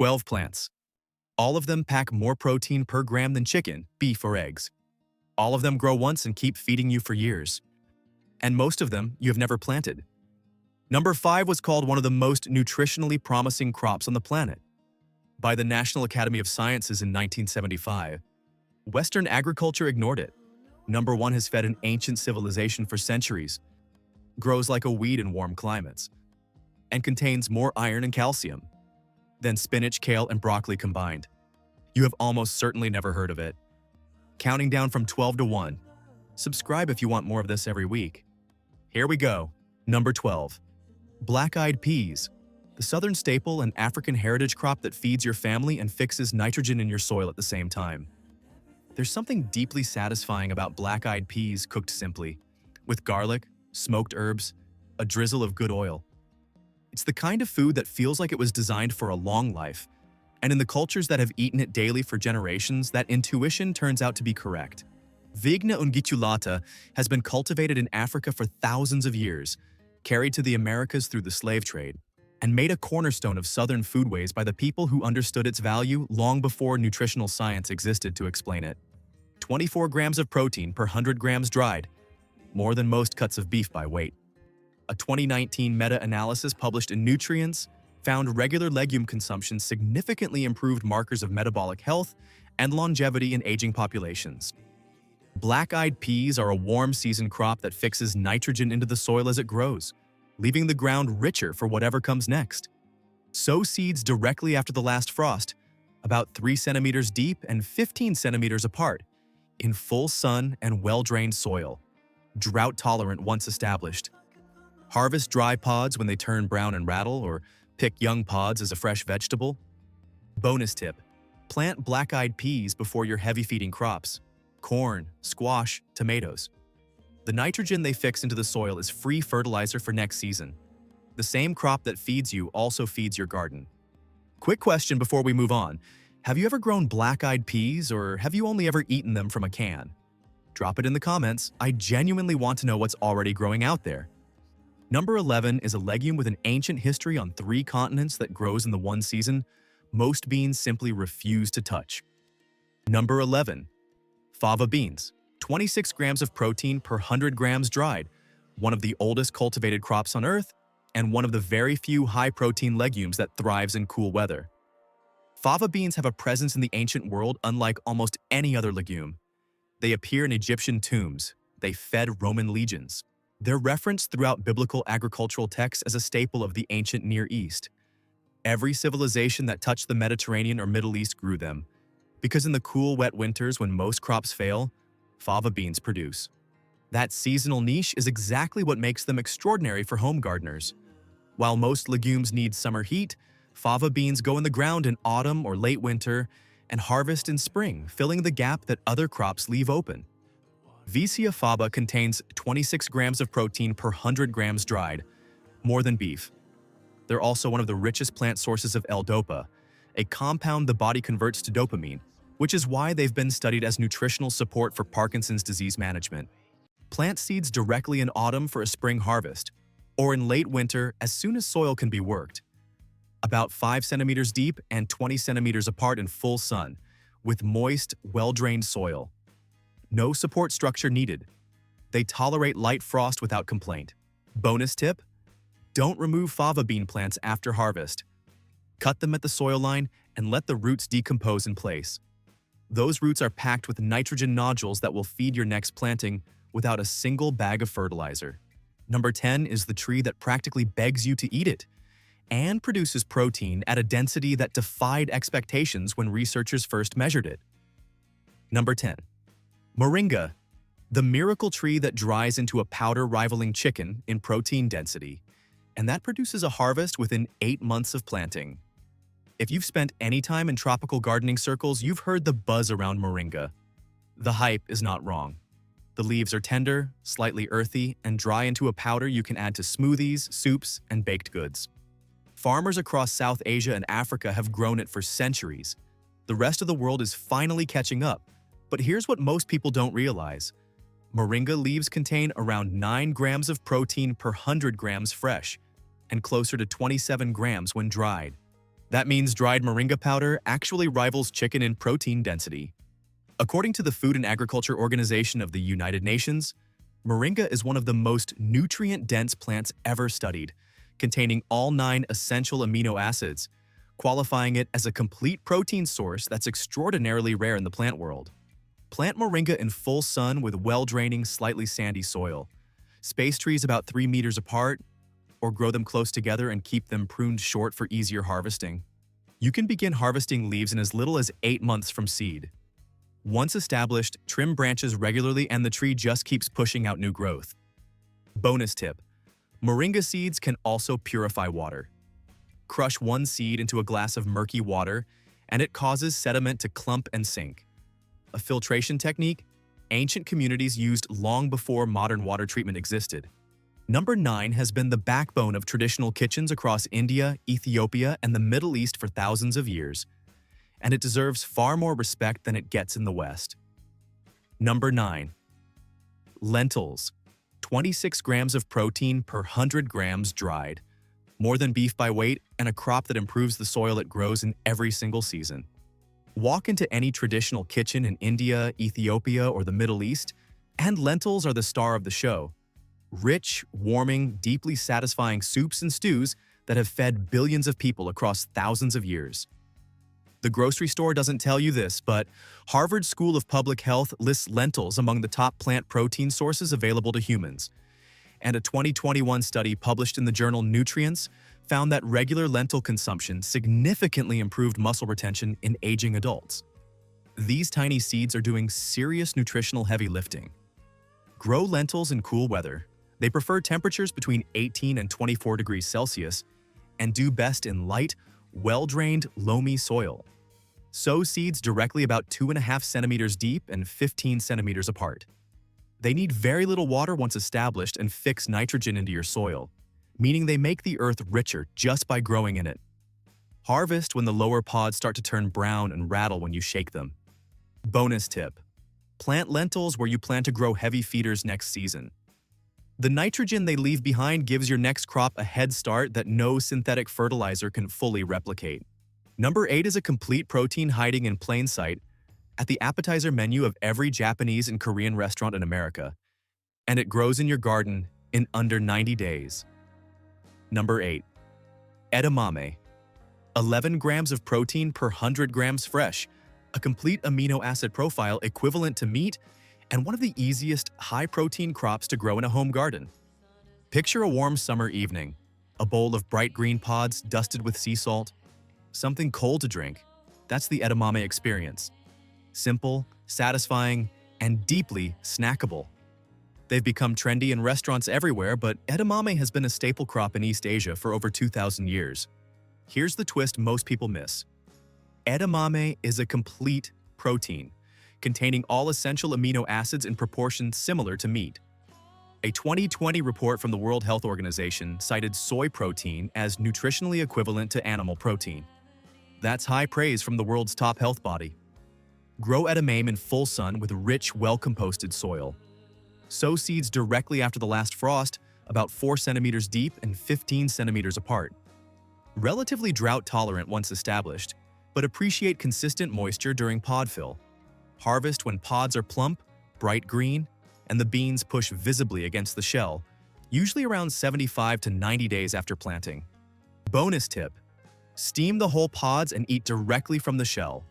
12 plants. All of them pack more protein per gram than chicken, beef, or eggs. All of them grow once and keep feeding you for years. And most of them you have never planted. Number 5 was called one of the most nutritionally promising crops on the planet by the National Academy of Sciences in 1975. Western agriculture ignored it. Number 1 has fed an ancient civilization for centuries, grows like a weed in warm climates, and contains more iron and calcium than spinach, kale, and broccoli combined. You have almost certainly never heard of it. Counting down from 12 to 1. Subscribe if you want more of this every week. Here we go. Number 12. Black-eyed peas. The southern staple and African heritage crop that feeds your family and fixes nitrogen in your soil at the same time. There's something deeply satisfying about black-eyed peas cooked simply, with garlic, smoked herbs, a drizzle of good oil. It's the kind of food that feels like it was designed for a long life, and in the cultures that have eaten it daily for generations, that intuition turns out to be correct. Vigna unghiculata has been cultivated in Africa for thousands of years, carried to the Americas through the slave trade, and made a cornerstone of Southern foodways by the people who understood its value long before nutritional science existed to explain it. 24 grams of protein per 100 grams dried, more than most cuts of beef by weight. A 2019 meta-analysis published in Nutrients found regular legume consumption significantly improved markers of metabolic health and longevity in aging populations. Black-eyed peas are a warm season crop that fixes nitrogen into the soil as it grows, leaving the ground richer for whatever comes next. Sow seeds directly after the last frost, about 3 centimeters deep and 15 centimeters apart, in full sun and well-drained soil, drought-tolerant once established. Harvest dry pods when they turn brown and rattle, or pick young pods as a fresh vegetable. Bonus tip: plant black-eyed peas before your heavy-feeding crops, corn, squash, tomatoes. The nitrogen they fix into the soil is free fertilizer for next season. The same crop that feeds you also feeds your garden. Quick question before we move on. Have you ever grown black-eyed peas, or have you only ever eaten them from a can? Drop it in the comments. I genuinely want to know what's already growing out there. Number 11 is a legume with an ancient history on 3 continents that grows in the one season most beans simply refuse to touch. Number 11. Fava beans. 26 grams of protein per 100 grams dried, one of the oldest cultivated crops on Earth, and one of the very few high-protein legumes that thrives in cool weather. Fava beans have a presence in the ancient world unlike almost any other legume. They appear in Egyptian tombs. They fed Roman legions. They're referenced throughout biblical agricultural texts as a staple of the ancient Near East. Every civilization that touched the Mediterranean or Middle East grew them, because in the cool, wet winters when most crops fail, fava beans produce. That seasonal niche is exactly what makes them extraordinary for home gardeners. While most legumes need summer heat, fava beans go in the ground in autumn or late winter and harvest in spring, filling the gap that other crops leave open. Vicia faba contains 26 grams of protein per 100 grams dried, more than beef. They're also one of the richest plant sources of L-dopa, a compound the body converts to dopamine, which is why they've been studied as nutritional support for Parkinson's disease management. Plant seeds directly in autumn for a spring harvest, or in late winter as soon as soil can be worked. About 5 centimeters deep and 20 centimeters apart in full sun, with moist, well-drained soil. No support structure needed. They tolerate light frost without complaint. Bonus tip: don't remove fava bean plants after harvest. Cut them at the soil line and let the roots decompose in place. Those roots are packed with nitrogen nodules that will feed your next planting without a single bag of fertilizer. Number 10 is the tree that practically begs you to eat it and produces protein at a density that defied expectations when researchers first measured it. Number 10. Moringa, the miracle tree that dries into a powder rivaling chicken in protein density, and that produces a harvest within 8 months of planting. If you've spent any time in tropical gardening circles, you've heard the buzz around moringa. The hype is not wrong. The leaves are tender, slightly earthy, and dry into a powder you can add to smoothies, soups, and baked goods. Farmers across South Asia and Africa have grown it for centuries. The rest of the world is finally catching up. But here's what most people don't realize. Moringa leaves contain around 9 grams of protein per 100 grams fresh, and closer to 27 grams when dried. That means dried moringa powder actually rivals chicken in protein density. According to the Food and Agriculture Organization of the United Nations, moringa is one of the most nutrient-dense plants ever studied, containing all 9 essential amino acids, qualifying it as a complete protein source that's extraordinarily rare in the plant world. Plant moringa in full sun with well-draining, slightly sandy soil. Space trees about 3 meters apart, or grow them close together and keep them pruned short for easier harvesting. You can begin harvesting leaves in as little as 8 months from seed. Once established, trim branches regularly and the tree just keeps pushing out new growth. Bonus tip: moringa seeds can also purify water. Crush 1 seed into a glass of murky water, and it causes sediment to clump and sink. A filtration technique ancient communities used long before modern water treatment existed. Number 9 has been the backbone of traditional kitchens across India, Ethiopia, and the Middle East for thousands of years, and it deserves far more respect than it gets in the West. Number 9. Lentils. 26 grams of protein per 100 grams dried. More than beef by weight, and a crop that improves the soil it grows in every single season. Walk into any traditional kitchen in India, Ethiopia, or the Middle East, and lentils are the star of the show. Rich, warming, deeply satisfying soups and stews that have fed billions of people across thousands of years. The grocery store doesn't tell you this, but Harvard School of Public Health lists lentils among the top plant protein sources available to humans. And a 2021 study published in the journal Nutrients found that regular lentil consumption significantly improved muscle retention in aging adults. These tiny seeds are doing serious nutritional heavy lifting. Grow lentils in cool weather. They prefer temperatures between 18 and 24 degrees Celsius and do best in light, well-drained, loamy soil. Sow seeds directly about 2.5 centimeters deep and 15 centimeters apart. They need very little water once established and fix nitrogen into your soil, meaning they make the earth richer just by growing in it. Harvest when the lower pods start to turn brown and rattle when you shake them. Bonus tip: plant lentils where you plan to grow heavy feeders next season. The nitrogen they leave behind gives your next crop a head start that no synthetic fertilizer can fully replicate. Number 8 is a complete protein hiding in plain sight at the appetizer menu of every Japanese and Korean restaurant in America, and it grows in your garden in under 90 days. Number 8. Edamame. 11 grams of protein per 100 grams fresh, a complete amino acid profile equivalent to meat, and one of the easiest high-protein crops to grow in a home garden. Picture a warm summer evening, a bowl of bright green pods dusted with sea salt, something cold to drink. That's the edamame experience. Simple, satisfying, and deeply snackable. They've become trendy in restaurants everywhere, but edamame has been a staple crop in East Asia for over 2,000 years. Here's the twist most people miss. Edamame is a complete protein, containing all essential amino acids in proportions similar to meat. A 2020 report from the World Health Organization cited soy protein as nutritionally equivalent to animal protein. That's high praise from the world's top health body. Grow edamame in full sun with rich, well-composted soil. Sow seeds directly after the last frost, about 4 centimeters deep and 15 centimeters apart. Relatively drought-tolerant once established, but appreciate consistent moisture during pod fill. Harvest when pods are plump, bright green, and the beans push visibly against the shell, usually around 75 to 90 days after planting. Bonus tip: steam the whole pods and eat directly from the shell.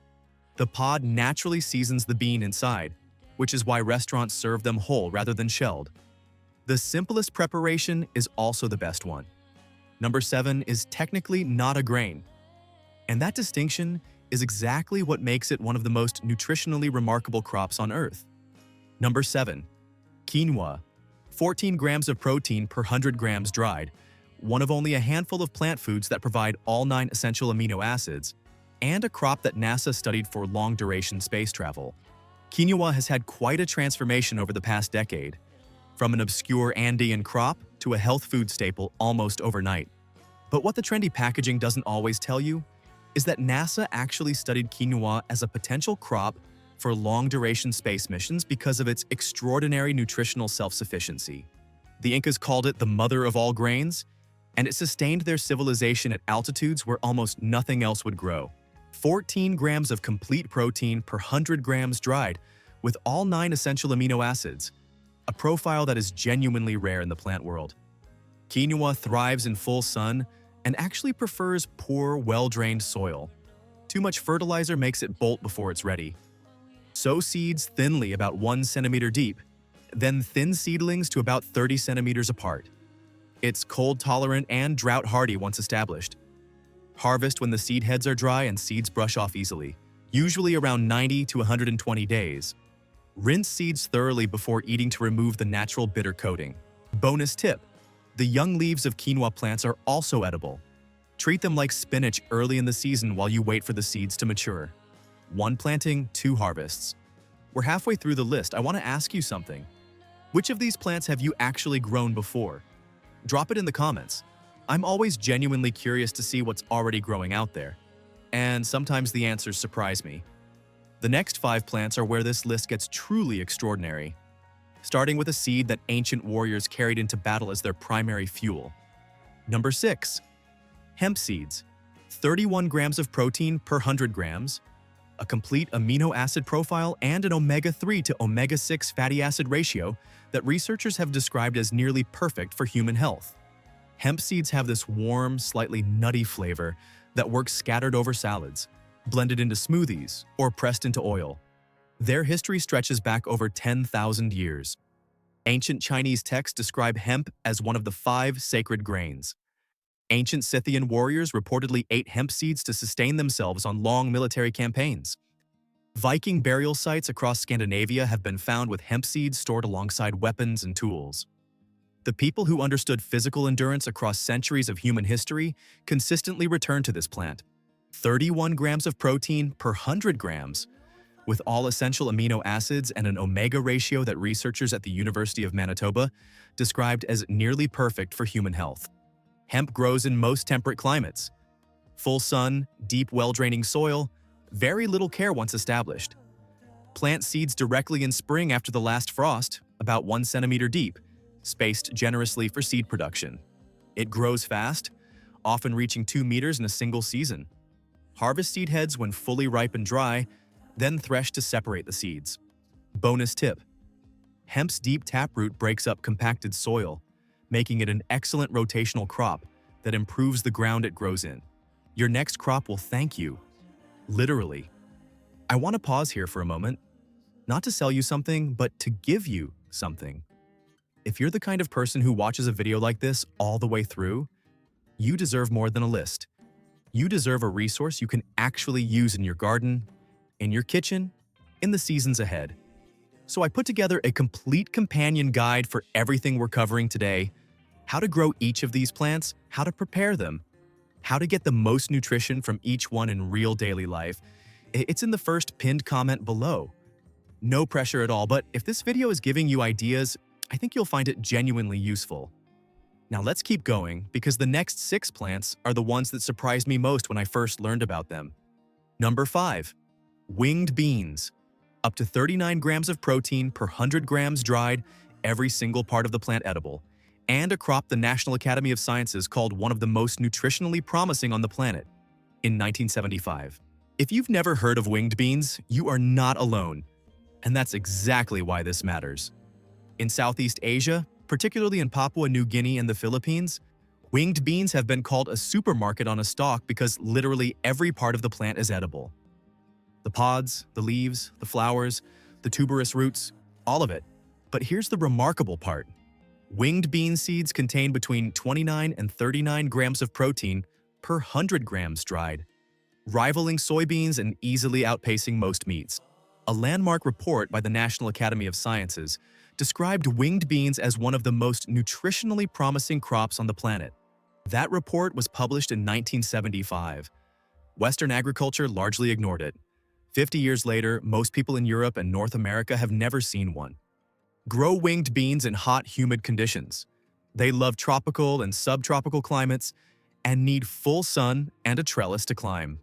The pod naturally seasons the bean inside, which is why restaurants serve them whole rather than shelled. The simplest preparation is also the best one. Number 7 is technically not a grain, and that distinction is exactly what makes it one of the most nutritionally remarkable crops on Earth. Number 7. Quinoa. 14 grams of protein per 100 grams dried, one of only a handful of plant foods that provide all 9 essential amino acids, and a crop that NASA studied for long-duration space travel. Quinoa has had quite a transformation over the past decade, from an obscure Andean crop to a health food staple almost overnight. But what the trendy packaging doesn't always tell you is that NASA actually studied quinoa as a potential crop for long-duration space missions because of its extraordinary nutritional self-sufficiency. The Incas called it the mother of all grains, and it sustained their civilization at altitudes where almost nothing else would grow. 14 grams of complete protein per 100 grams dried, with all 9 essential amino acids, a profile that is genuinely rare in the plant world. Quinoa thrives in full sun and actually prefers poor, well-drained soil. Too much fertilizer makes it bolt before it's ready. Sow seeds thinly about 1 centimeter deep, then thin seedlings to about 30 centimeters apart. It's cold-tolerant and drought-hardy once established. Harvest when the seed heads are dry and seeds brush off easily, usually around 90 to 120 days. Rinse seeds thoroughly before eating to remove the natural bitter coating. Bonus tip: the young leaves of quinoa plants are also edible. Treat them like spinach early in the season while you wait for the seeds to mature. 1 planting, 2 harvests. We're halfway through the list. I want to ask you something. Which of these plants have you actually grown before? Drop it in the comments. I'm always genuinely curious to see what's already growing out there. And sometimes the answers surprise me. The next 5 plants are where this list gets truly extraordinary. Starting with a seed that ancient warriors carried into battle as their primary fuel. Number 6. Hemp seeds. 31 grams of protein per 100 grams, a complete amino acid profile, and an omega-3 to omega-6 fatty acid ratio that researchers have described as nearly perfect for human health. Hemp seeds have this warm, slightly nutty flavor that works scattered over salads, blended into smoothies, or pressed into oil. Their history stretches back over 10,000 years. Ancient Chinese texts describe hemp as one of the 5 sacred grains. Ancient Scythian warriors reportedly ate hemp seeds to sustain themselves on long military campaigns. Viking burial sites across Scandinavia have been found with hemp seeds stored alongside weapons and tools. The people who understood physical endurance across centuries of human history consistently return to this plant. 31 grams of protein per 100 grams, with all essential amino acids and an omega ratio that researchers at the University of Manitoba described as nearly perfect for human health. Hemp grows in most temperate climates. Full sun, deep, well-draining soil, very little care once established. Plant seeds directly in spring after the last frost, about 1 centimeter deep, spaced generously for seed production. It grows fast, often reaching 2 meters in a single season. Harvest seed heads when fully ripe and dry, then thresh to separate the seeds. Bonus tip: hemp's deep taproot breaks up compacted soil, making it an excellent rotational crop that improves the ground it grows in. Your next crop will thank you. Literally. I want to pause here for a moment, not to sell you something, but to give you something. If you're the kind of person who watches a video like this all the way through, you deserve more than a list. You deserve a resource you can actually use in your garden, in your kitchen, in the seasons ahead. So I put together a complete companion guide for everything we're covering today: how to grow each of these plants, how to prepare them, how to get the most nutrition from each one in real daily life. It's in the first pinned comment below. No pressure at all, but if this video is giving you ideas, I think you'll find it genuinely useful. Now let's keep going, because the next 6 plants are the ones that surprised me most when I first learned about them. Number 5. Winged beans. Up to 39 grams of protein per 100 grams dried, every single part of the plant edible, and a crop the National Academy of Sciences called one of the most nutritionally promising on the planet in 1975. If you've never heard of winged beans, you are not alone, and that's exactly why this matters. In Southeast Asia, particularly in Papua New Guinea and the Philippines, winged beans have been called a supermarket on a stalk because literally every part of the plant is edible. The pods, the leaves, the flowers, the tuberous roots, all of it. But here's the remarkable part. Winged bean seeds contain between 29 and 39 grams of protein per 100 grams dried, rivaling soybeans and easily outpacing most meats. A landmark report by the National Academy of Sciences described winged beans as one of the most nutritionally promising crops on the planet. That report was published in 1975. Western agriculture largely ignored it. 50 years later, most people in Europe and North America have never seen one. Grow winged beans in hot, humid conditions. They love tropical and subtropical climates and need full sun and a trellis to climb.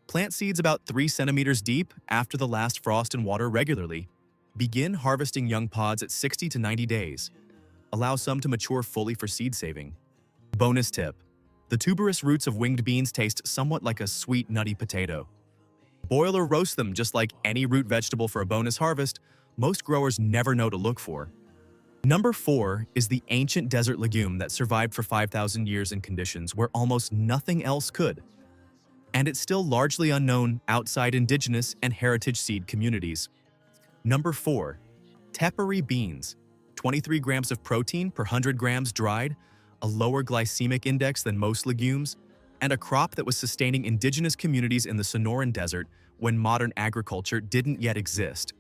Plant seeds about 3 centimeters deep after the last frost and water regularly. Begin harvesting young pods at 60 to 90 days. Allow some to mature fully for seed saving. Bonus tip: the tuberous roots of winged beans taste somewhat like a sweet, nutty potato. Boil or roast them just like any root vegetable for a bonus harvest most growers never know to look for. Number 4 is the ancient desert legume that survived for 5,000 years in conditions where almost nothing else could. And it's still largely unknown outside indigenous and heritage seed communities. Number 4. Tepary beans. 23 grams of protein per 100 grams dried, a lower glycemic index than most legumes, and a crop that was sustaining indigenous communities in the Sonoran Desert when modern agriculture didn't yet exist.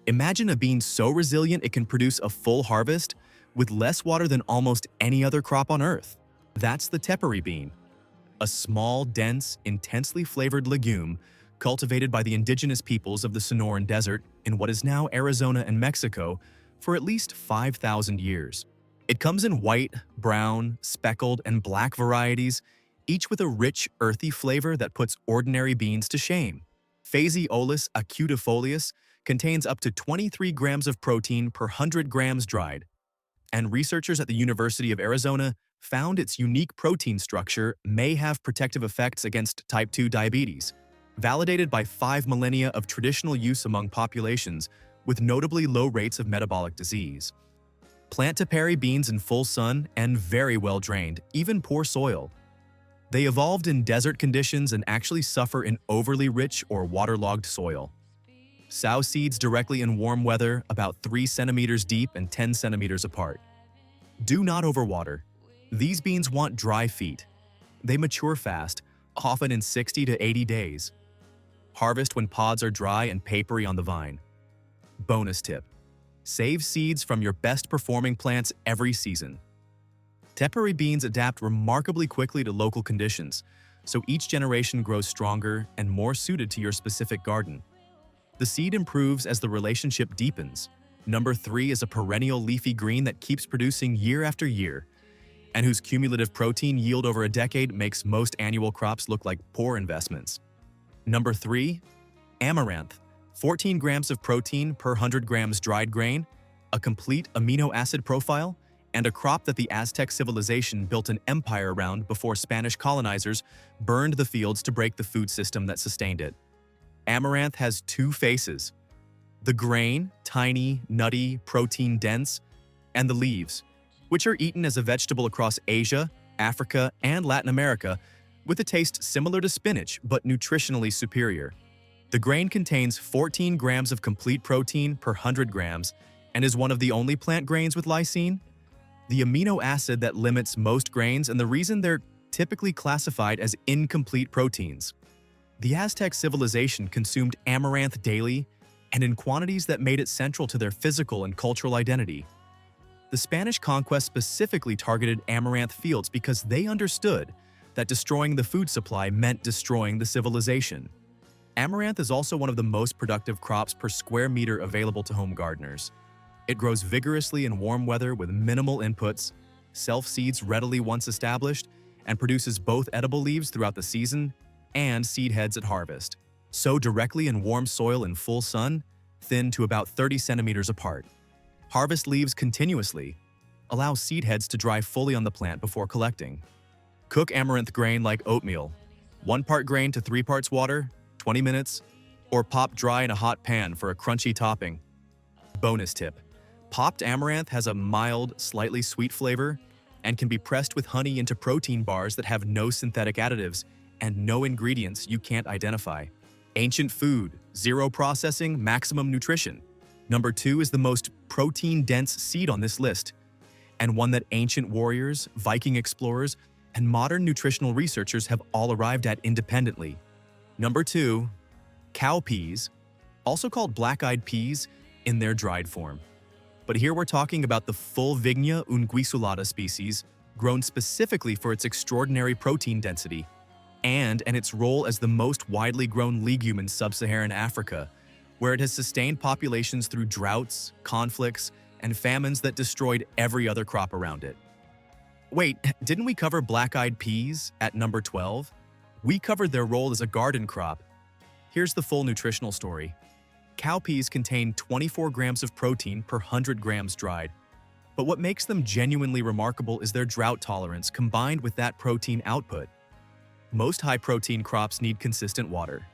Imagine a bean so resilient it can produce a full harvest with less water than almost any other crop on Earth. That's the Tepary bean, a small, dense, intensely flavored legume cultivated by the indigenous peoples of the Sonoran Desert in what is now Arizona and Mexico for at least 5,000 years. It comes in white, brown, speckled, and black varieties, each with a rich, earthy flavor that puts ordinary beans to shame. Phaseolus acutifolius contains up to 23 grams of protein per 100 grams dried, and researchers at the University of Arizona found its unique protein structure may have protective effects against type 2 diabetes, validated by 5 millennia of traditional use among populations with notably low rates of metabolic disease. Plant Tepary beans in full sun and very well drained, even poor soil. They evolved in desert conditions and actually suffer in overly rich or waterlogged soil. Sow seeds directly in warm weather, about 3 centimeters deep and 10 centimeters apart. Do not overwater. These beans want dry feet. They mature fast, often in 60 to 80 days. Harvest when pods are dry and papery on the vine. Bonus tip: save seeds from your best performing plants every season. Tepary beans adapt remarkably quickly to local conditions, so each generation grows stronger and more suited to your specific garden. The seed improves as the relationship deepens. Number 3 is a perennial leafy green that keeps producing year after year, and whose cumulative protein yield over a decade makes most annual crops look like poor investments. Number 3, Amaranth. 14 grams of protein per 100 grams dried grain, a complete amino acid profile, and a crop that the Aztec civilization built an empire around before Spanish colonizers burned the fields to break the food system that sustained it. Amaranth has 2 faces: the grain, tiny, nutty, protein-dense, and the leaves, which are eaten as a vegetable across Asia, Africa, and Latin America, with a taste similar to spinach but nutritionally superior. The grain contains 14 grams of complete protein per 100 grams and is one of the only plant grains with lysine, the amino acid that limits most grains and the reason they're typically classified as incomplete proteins. The Aztec civilization consumed amaranth daily and in quantities that made it central to their physical and cultural identity. The Spanish conquest specifically targeted amaranth fields because they understood that destroying the food supply meant destroying the civilization. Amaranth is also one of the most productive crops per square meter available to home gardeners. It grows vigorously in warm weather with minimal inputs, self-seeds readily once established, and produces both edible leaves throughout the season and seed heads at harvest. Sow directly in warm soil in full sun, thin to about 30 centimeters apart. Harvest leaves continuously. Allow seed heads to dry fully on the plant before collecting. Cook amaranth grain like oatmeal. 1 part grain to 3 parts water, 20 minutes, or pop dry in a hot pan for a crunchy topping. Bonus tip: popped amaranth has a mild, slightly sweet flavor and can be pressed with honey into protein bars that have no synthetic additives and no ingredients you can't identify. Ancient food, zero processing, maximum nutrition. Number 2 is the most protein-dense seed on this list, and one that ancient warriors, Viking explorers, and modern nutritional researchers have all arrived at independently. Number 2, cowpeas, also called black-eyed peas in their dried form. But here we're talking about the full Vigna unguiculata species, grown specifically for its extraordinary protein density, and its role as the most widely grown legume in sub-Saharan Africa, where it has sustained populations through droughts, conflicts, and famines that destroyed every other crop around it. Wait, didn't we cover black-eyed peas at number 12? We covered their role as a garden crop. Here's the full nutritional story. Cowpeas contain 24 grams of protein per 100 grams dried. But what makes them genuinely remarkable is their drought tolerance combined with that protein output. Most high-protein crops need consistent water.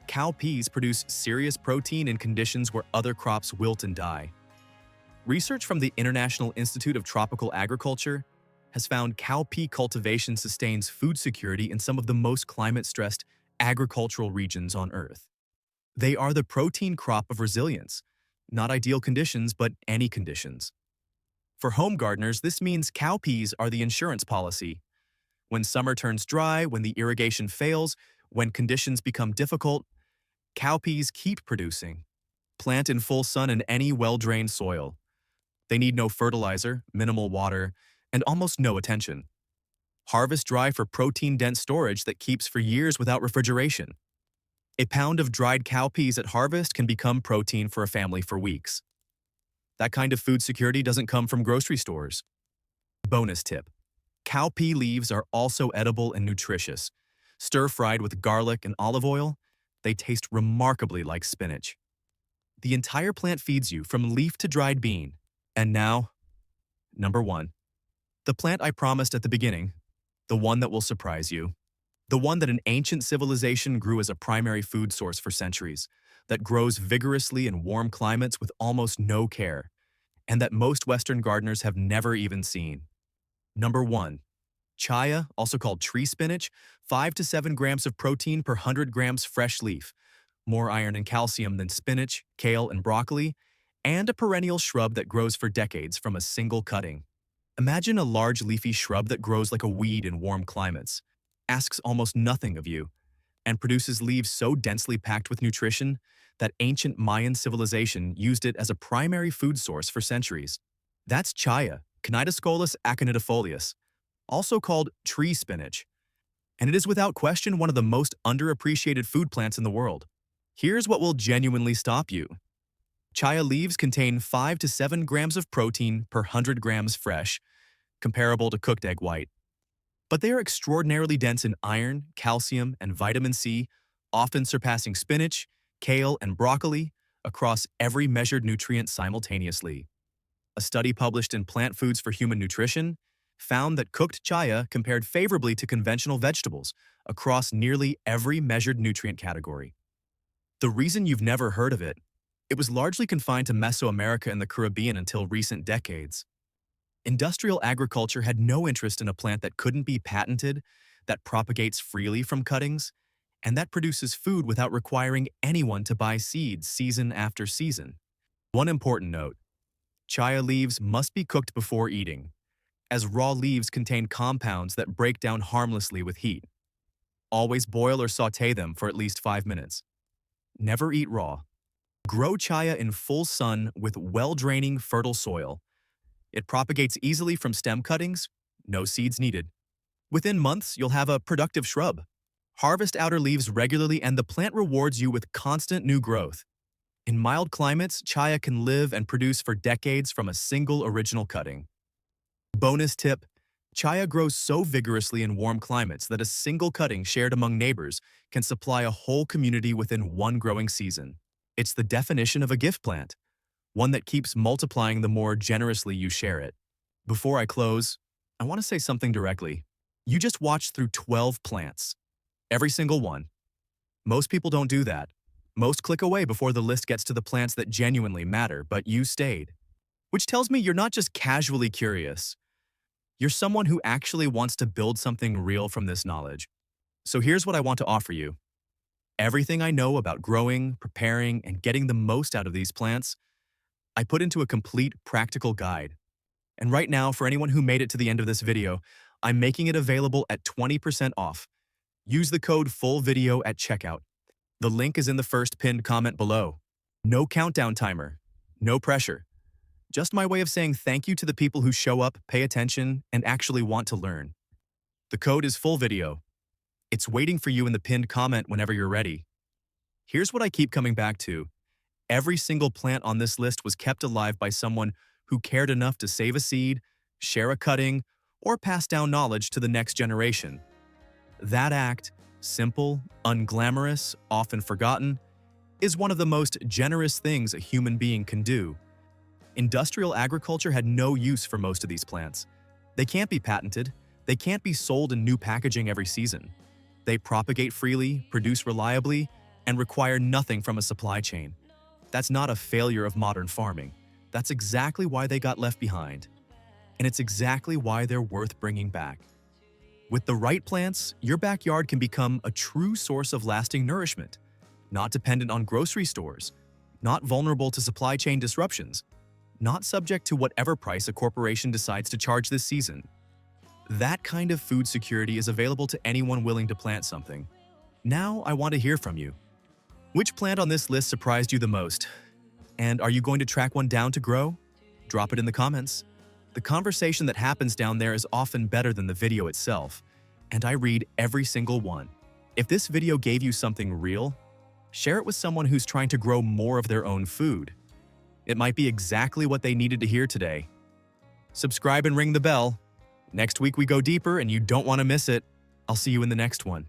Cowpeas produce serious protein in conditions where other crops wilt and die. Research from the International Institute of Tropical Agriculture has found cowpea cultivation sustains food security in some of the most climate-stressed agricultural regions on Earth. They are the protein crop of resilience, not ideal conditions, but any conditions. For home gardeners, this means cowpeas are the insurance policy. When summer turns dry, when the irrigation fails, when conditions become difficult, cowpeas keep producing. Plant in full sun in any well-drained soil. They need no fertilizer, minimal water, and almost no attention. Harvest dry for protein-dense storage that keeps for years without refrigeration. A pound of dried cowpeas at harvest can become protein for a family for weeks. That kind of food security doesn't come from grocery stores. Bonus tip: cowpea leaves are also edible and nutritious. Stir-fried with garlic and olive oil, they taste remarkably like spinach. The entire plant feeds you from leaf to dried bean. And now, number 1. The plant I promised at the beginning, the one that will surprise you. The one that an ancient civilization grew as a primary food source for centuries, that grows vigorously in warm climates with almost no care, and that most Western gardeners have never even seen. Number 1. Chaya, also called tree spinach, 5 to 7 grams of protein per 100 grams fresh leaf, more iron and calcium than spinach, kale, and broccoli, and a perennial shrub that grows for decades from a single cutting. Imagine a large leafy shrub that grows like a weed in warm climates, asks almost nothing of you, and produces leaves so densely packed with nutrition that ancient Mayan civilization used it as a primary food source for centuries. That's Chaya, Cnidoscolus aconitifolius, also called tree spinach, and it is without question one of the most underappreciated food plants in the world. Here's what will genuinely stop you. Chaya leaves contain 5 to 7 grams of protein per 100 grams fresh, comparable to cooked egg white. But they are extraordinarily dense in iron, calcium, and vitamin C, often surpassing spinach, kale, and broccoli across every measured nutrient simultaneously. A study published in Plant Foods for Human Nutrition found that cooked chaya compared favorably to conventional vegetables across nearly every measured nutrient category. The reason you've never heard of it was largely confined to Mesoamerica and the Caribbean until recent decades. Industrial agriculture had no interest in a plant that couldn't be patented, that propagates freely from cuttings, and that produces food without requiring anyone to buy seeds season after season. One important note: chaya leaves must be cooked before eating, as raw leaves contain compounds that break down harmlessly with heat. Always boil or sauté them for at least 5 minutes. Never eat raw. Grow chaya in full sun with well-draining, fertile soil. It propagates easily from stem cuttings, no seeds needed. Within months, you'll have a productive shrub. Harvest outer leaves regularly and the plant rewards you with constant new growth. In mild climates, chaya can live and produce for decades from a single original cutting. Bonus tip: chaya grows so vigorously in warm climates that a single cutting shared among neighbors can supply a whole community within one growing season. It's the definition of a gift plant, one that keeps multiplying the more generously you share it. Before I close, I want to say something directly. You just watched through 12 plants. Every single one. Most people don't do that. Most click away before the list gets to the plants that genuinely matter, but you stayed. Which tells me you're not just casually curious. You're someone who actually wants to build something real from this knowledge. So here's what I want to offer you. Everything I know about growing, preparing, and getting the most out of these plants, I put into a complete practical guide. And right now, for anyone who made it to the end of this video, I'm making it available at 20% off. Use the code FULLVIDEO at checkout. The link is in the first pinned comment below. No countdown timer, no pressure. Just my way of saying thank you to the people who show up, pay attention, and actually want to learn. The code is FULLVIDEO. It's waiting for you in the pinned comment whenever you're ready. Here's what I keep coming back to. Every single plant on this list was kept alive by someone who cared enough to save a seed, share a cutting, or pass down knowledge to the next generation. That act, simple, unglamorous, often forgotten, is one of the most generous things a human being can do. Industrial agriculture had no use for most of these plants. They can't be patented, they can't be sold in new packaging every season. They propagate freely, produce reliably, and require nothing from a supply chain. That's not a failure of modern farming. That's exactly why they got left behind. And it's exactly why they're worth bringing back. With the right plants, your backyard can become a true source of lasting nourishment, not dependent on grocery stores, not vulnerable to supply chain disruptions, not subject to whatever price a corporation decides to charge this season. That kind of food security is available to anyone willing to plant something. Now I want to hear from you. Which plant on this list surprised you the most? And are you going to track one down to grow? Drop it in the comments. The conversation that happens down there is often better than the video itself, and I read every single one. If this video gave you something real, share it with someone who's trying to grow more of their own food. It might be exactly what they needed to hear today. Subscribe and ring the bell. Next week we go deeper and you don't want to miss it. I'll see you in the next one.